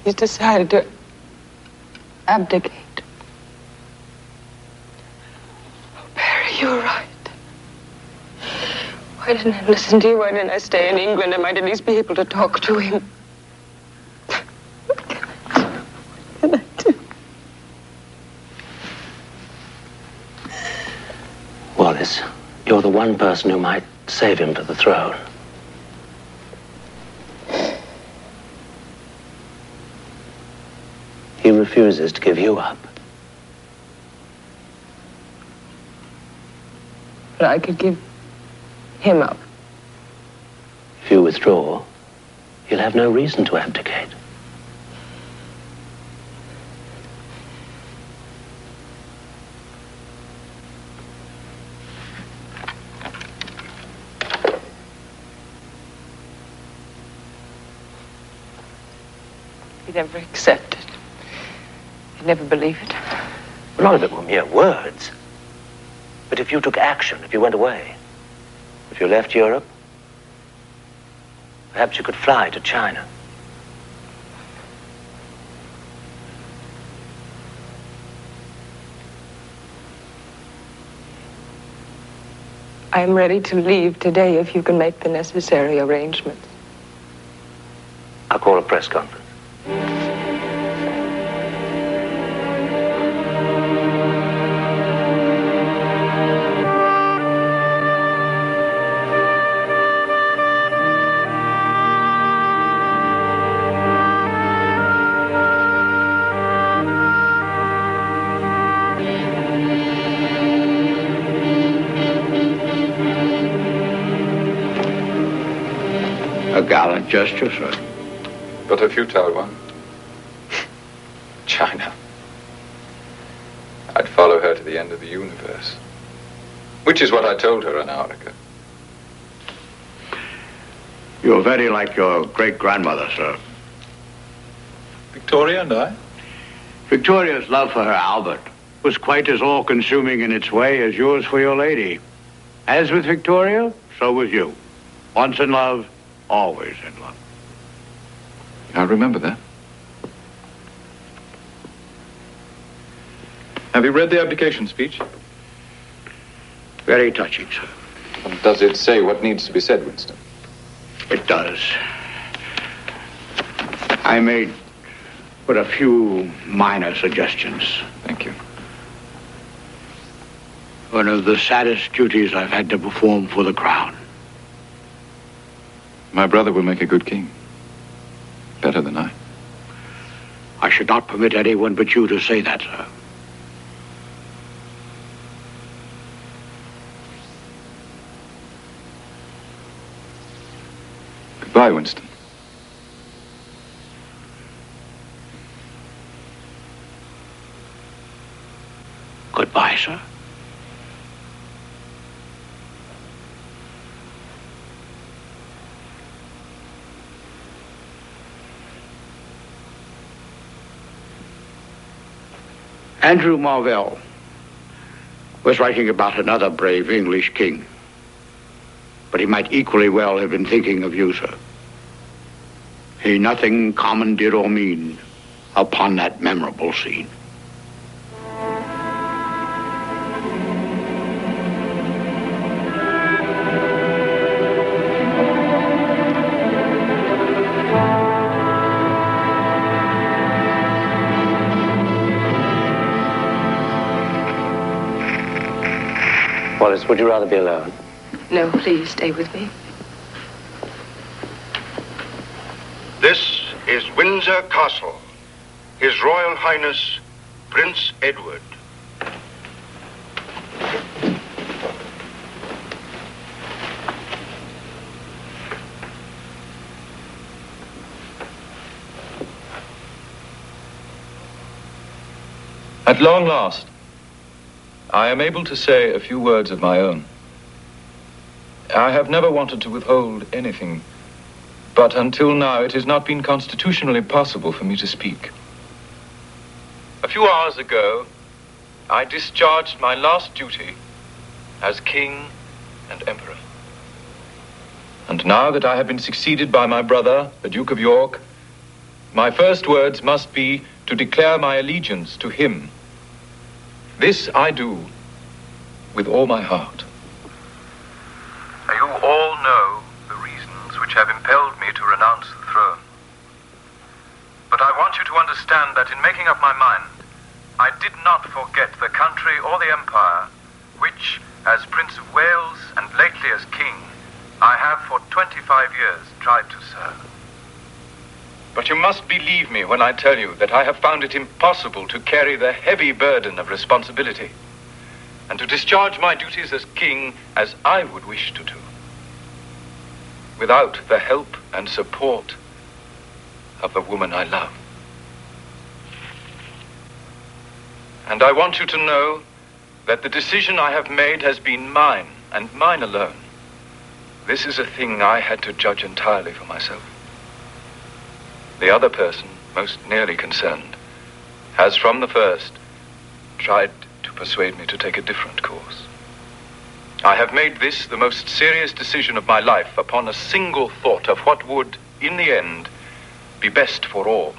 He's decided to abdicate. Oh, Barry, you're right. Why didn't I listen to you? Why didn't I stay in England? I might at least be able to talk to him. What can I do? Wallace, you're the one person who might save him to the throne. He refuses to give you up. But I could give him up. If you withdraw, he'll have no reason to abdicate. He'd never accept it. He'd never believe it. A lot of it were mere words. But if you took action, if you went away, if you left Europe, perhaps you could fly to China. I am ready to leave today if you can make the necessary arrangements. I'll call a press conference. A gallant gesture, sir. But a futile one. China. I'd follow her to the end of the universe. Which is what I told her an hour ago. You're very like your great-grandmother, sir. Victoria and I? Victoria's love for her Albert was quite as all-consuming in its way as yours for your lady. As with Victoria, so with you. Once in love, always in love. I remember that. Have you read the abdication speech? Very touching, sir. Does it say what needs to be said, Winston? It does. I made but a few minor suggestions. Thank you. One of the saddest duties I've had to perform for the crown. My brother will make a good king. Better than I. I should not permit anyone but you to say that, sir. Goodbye, Winston. Goodbye, sir. Andrew Marvell was writing about another brave English king, but he might equally well have been thinking of you, sir. He nothing common did or mean upon that memorable scene. Wallace, would you rather be alone? No, please stay with me. This is Windsor Castle. His Royal Highness, Prince Edward. At long last, I am able to say a few words of my own. I have never wanted to withhold anything, but until now it has not been constitutionally possible for me to speak. A few hours ago, I discharged my last duty as king and emperor. And now that I have been succeeded by my brother, the Duke of York, my first words must be to declare my allegiance to him. This I do with all my heart. You all know the reasons which have impelled me to renounce the throne. But I want you to understand that in making up my mind, I did not forget the country or the empire which, as Prince of Wales and lately as King, I have for 25 years tried to serve. But you must believe me when I tell you that I have found it impossible to carry the heavy burden of responsibility and to discharge my duties as king as I would wish to do, without the help and support of the woman I love. And I want you to know that the decision I have made has been mine and mine alone. This is a thing I had to judge entirely for myself. The other person, most nearly concerned, has from the first tried to persuade me to take a different course. I have made this the most serious decision of my life upon a single thought of what would, in the end, be best for all.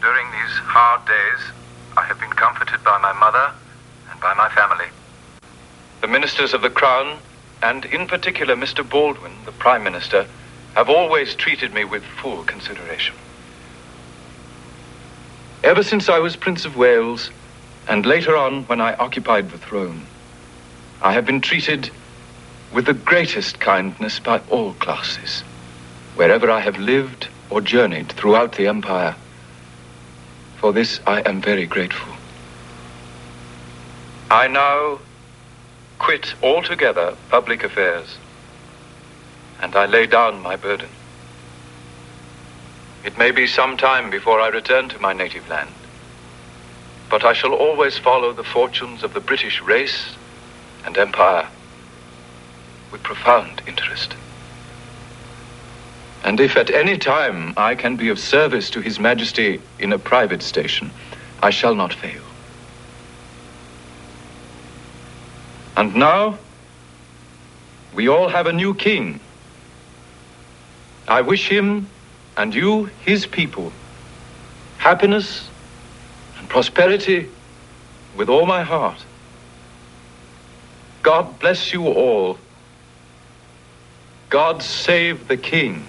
During these hard days, I have been comforted by my mother and by my family. The ministers of the Crown, and in particular Mr. Baldwin, the Prime Minister, have always treated me with full consideration. Ever since I was Prince of Wales, and later on when I occupied the throne, I have been treated with the greatest kindness by all classes, wherever I have lived or journeyed throughout the empire. For this I am very grateful. I now quit altogether public affairs, and I lay down my burden. It may be some time before I return to my native land, but I shall always follow the fortunes of the British race and empire with profound interest. And if at any time I can be of service to His Majesty in a private station, I shall not fail. And now, we all have a new king. I wish him and you, his people, happiness and prosperity with all my heart. God bless you all. God save the king.